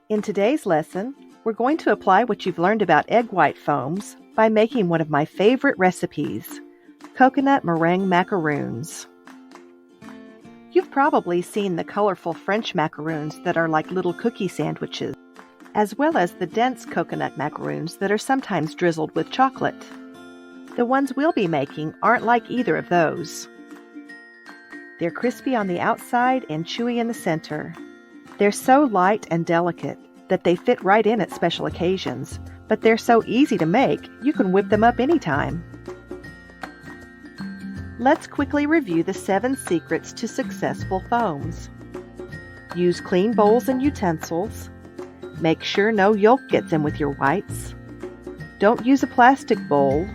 In today's lesson, we're going to apply what you've learned about egg white foams by making one of my favorite recipes, coconut meringue macaroons. You've probably seen the colorful French macaroons that are like little cookie sandwiches, as well as the dense coconut macaroons that are sometimes drizzled with chocolate. The ones we'll be making aren't like either of those. They're crispy on the outside and chewy in the center. They're so light and delicate that they fit right in at special occasions, but they're so easy to make, you can whip them up anytime. Let's quickly review the 7 secrets to successful foams. Use clean bowls and utensils. Make sure no yolk gets in with your whites. Don't use a plastic bowl.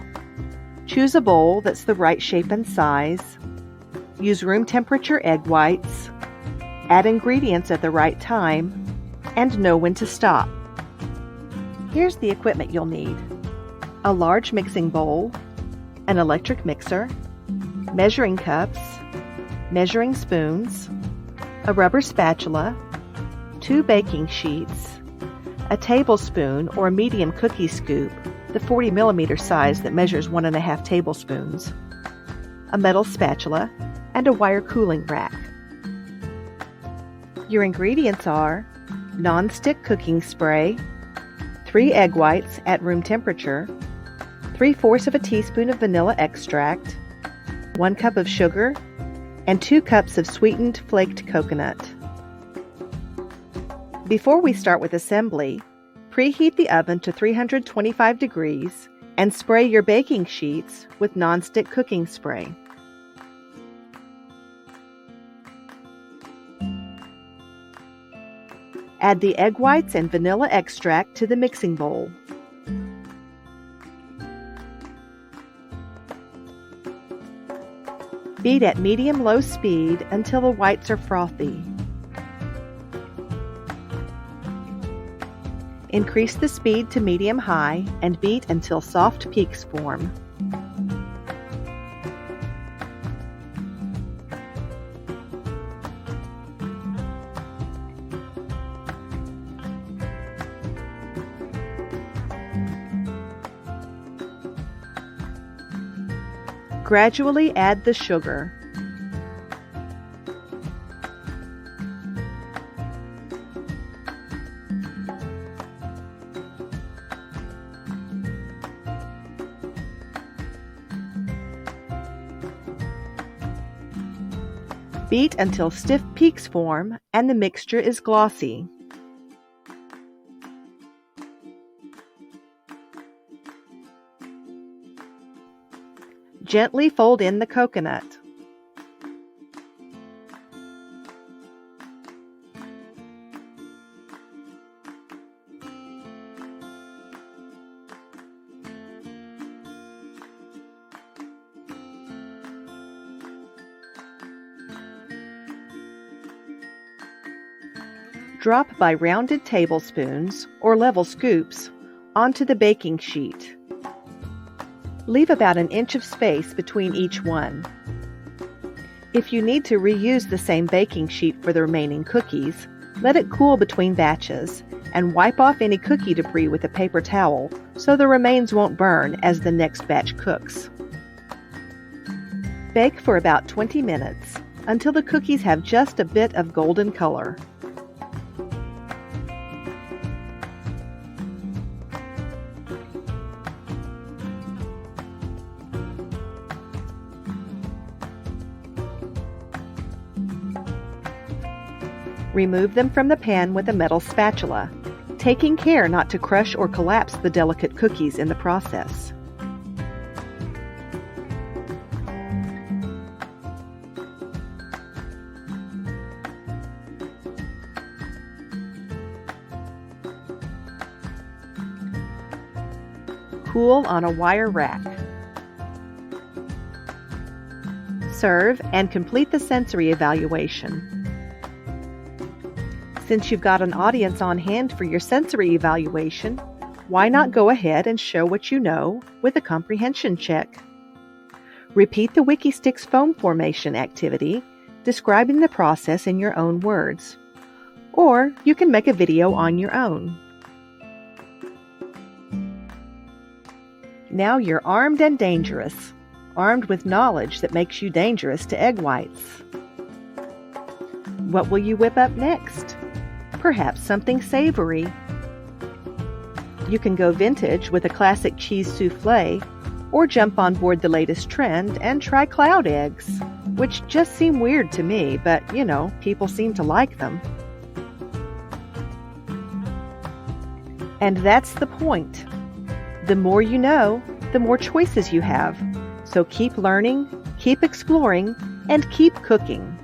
Choose a bowl that's the right shape and size. Use room temperature egg whites. Add ingredients at the right time, and know when to stop. Here's the equipment you'll need: a large mixing bowl, an electric mixer, measuring cups, measuring spoons, a rubber spatula, 2 baking sheets, a tablespoon or medium cookie scoop, the 40mm size that measures 1.5 tablespoons, a metal spatula, and a wire cooling rack. Your ingredients are non-stick cooking spray, 3 egg whites at room temperature, 3/4 of a teaspoon of vanilla extract, 1 cup of sugar, and 2 cups of sweetened flaked coconut. Before we start with assembly, preheat the oven to 325 degrees and spray your baking sheets with non-stick cooking spray. Add the egg whites and vanilla extract to the mixing bowl. Beat at medium-low speed until the whites are frothy. Increase the speed to medium-high and beat until soft peaks form. Gradually add the sugar. Beat until stiff peaks form and the mixture is glossy. Gently fold in the coconut. Drop by rounded tablespoons or level scoops onto the baking sheet. Leave about an inch of space between each one. If you need to reuse the same baking sheet for the remaining cookies, let it cool between batches and wipe off any cookie debris with a paper towel so the remains won't burn as the next batch cooks. Bake for about 20 minutes until the cookies have just a bit of golden color. Remove them from the pan with a metal spatula, taking care not to crush or collapse the delicate cookies in the process. Cool on a wire rack. Serve and complete the sensory evaluation. Since you've got an audience on hand for your sensory evaluation, why not go ahead and show what you know with a comprehension check? Repeat the WikiSticks foam formation activity, describing the process in your own words. Or you can make a video on your own. Now you're armed and dangerous, armed with knowledge that makes you dangerous to egg whites. What will you whip up next? Perhaps something savory. You can go vintage with a classic cheese soufflé, or jump on board the latest trend and try cloud eggs, which just seem weird to me, but people seem to like them. And that's the point. The more you know, the more choices you have. So keep learning, keep exploring, and keep cooking.